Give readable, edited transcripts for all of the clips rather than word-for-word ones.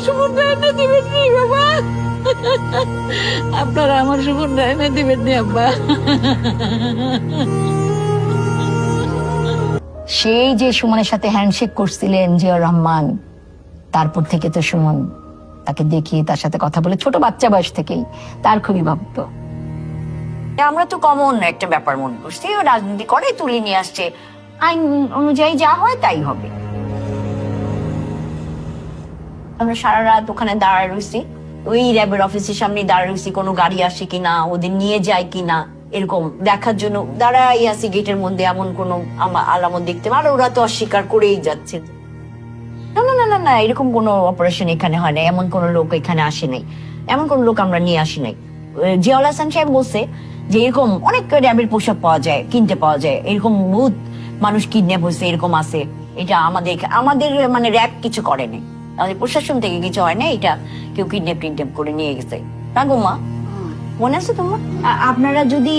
সুমনটা এনে দিবেন নি বাবা, আপনারা আমার সুমনটা এনে দিবেন নি আব্বা। সেই যে সুমনের সাথে হ্যান্ডশেক করছিলেন জিয়াউর রহমান, তারপর থেকে তো সুমন তাকে দেখি, তার সাথে কথা বলে, ছোট বাচ্চা বয়স থেকেই তার খুবই ভাবত। আমরা তো কমন একটা ব্যাপার মনে করছি, ও রাজনীতি করে, তুলে নিয়ে আসছে, আইন অনুযায়ী যা হয় তাই হবে। আমরা সারা রাত ওখানে দাঁড়ায় রয়েছি, ওই র্যাবের অফিসের সামনে দাঁড়ায় রয়েছি, কোনো গাড়ি আসে কিনা, ওদের নিয়ে যায় কিনা, এরকম দেখার জন্য দাঁড়াই আছি গেটের মধ্যে। এমন কোনো আলামত দেখতে, আর ওরা তো অস্বীকার করেই যাচ্ছে, না না না না না, এরকম কোনো অপারেশন এখানে হয় না, এমন কোনো লোক এখানে আসে নাই, এমন কোন লোক আমরা নিয়ে আসি নাই। জিয়াউল হাসান সাহেব বলছে যে এরকম অনেক র্যাবের পোশাক পাওয়া যায়, কিনতে পাওয়া যায়, এরকম বহুত মানুষ কিডন্যাপ হয়েছে, এরকম আছে। এটা আমাদের আমাদের মানে র্যাব কিছু করে নাই, আমাদের প্রশাসন থেকে কিছু হয় না, এটা কেউ কিডন্যাপ টিডন্যাপ করে নিয়ে গেছে। না গো মা, মনে আছে তোমার? আপনারা যদি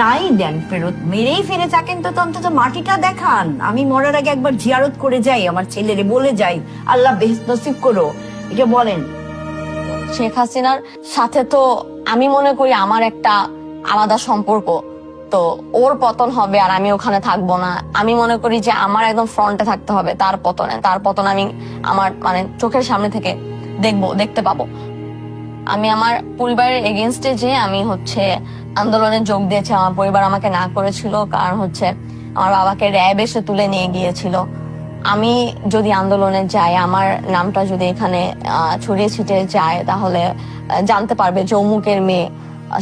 নাই দেন ফেরত, মেরেই ফিরে থাকেন, তো অন্তত মাটিটা দেখান। আমি মরার আগে একবার জিয়ারত করে যাই, আমার ছেলেরে বলে যাই আল্লাহ বেহেশত নসিব করো, এটা বলেন। শেখ হাসিনার সাথে তো আমি মনে করি আমার একটা আলাদা সম্পর্ক, তো ওর পতন হবে আর আমি ওখানে থাকবো না। আমি মনে করি যে আমার একদম ফ্রন্টে থাকতে হবে তার পতন আমি আমার মানে চোখের সামনে থেকে দেখতে পাবো। আমি আমার পরিবারের এগেনস্টে যে আমি আন্দোলনে যোগ দিয়েছি, আমার পরিবার আমাকে না করেছিল, কারণ আমার বাবাকে র্যাব এসে তুলে নিয়ে গিয়েছিল। আমি যদি আন্দোলনে যাই, আমার নামটা যদি এখানে ছড়িয়ে ছিটিয়ে যায়, তাহলে জানতে পারবে যে অমুকের মেয়ে,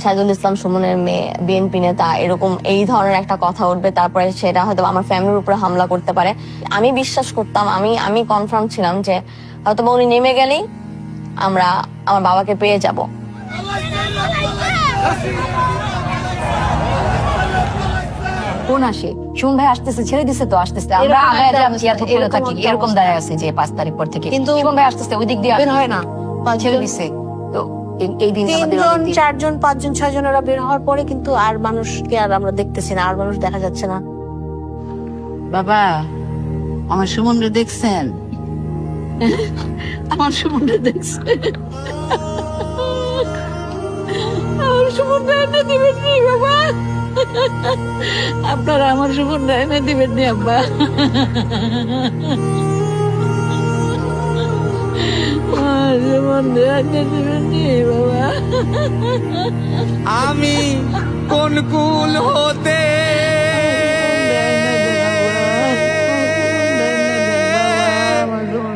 সাইদুল ইসলাম সুমনের মেয়ে বিএনপি নেতা, এরকম এই ধরনের একটা কথা উঠবে, তারপরে সেটা হয়তো আমার ফ্যামিলির উপরে হামলা করতে পারে। আমি বিশ্বাস করতাম, আমি কনফার্ম ছিলাম যে হয়তো উনি নেমে গেলেই আমরা আমার বাবাকে পেয়ে যাব। কোন আসে? সুমন ভাই আসতেছে, ছেড়ে দিছে তো, আসতেছে, আমরা আগায় যাচ্ছি, থাকি এরকম দাঁড়ায় আছে যে 5 তারিখ পর থেকে, কিন্তু সুমন ভাই আসতেছে, ওই দিক দিয়ে বের হয় না, ছেড়ে দিছে। তো এই দিন আমাদের 3 জন 4 জন 5 জন 6 জন ওরা বের হওয়ার পরে কিন্তু আর মানুষকে আর আমরা দেখতেছি না, আর মানুষ দেখা যাচ্ছে না। বাবা, আমার সুমনরে দেখছেন? আমার সুমনরে দেখছেন? আমার সুমনটা এনে দিবেন নি বাবা, আপনারা আমার সুমনটা এনে দিবেন নি আব্বা। আমার সুমনটা এনে দিবেন নি বাবা। আমি কোন কুল হতে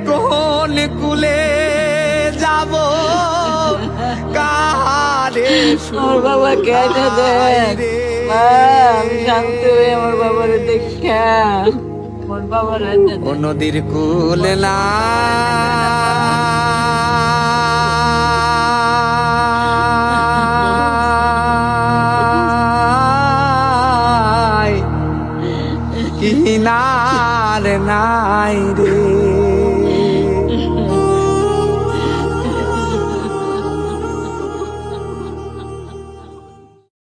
কোন কুলে যাব, কাহারে আমার বাবা কেন দেন, আমি শান্তি হয়ে আমার বাবারে দেখা, আমার বাবার নদীর কুল না কিনার নাই রে।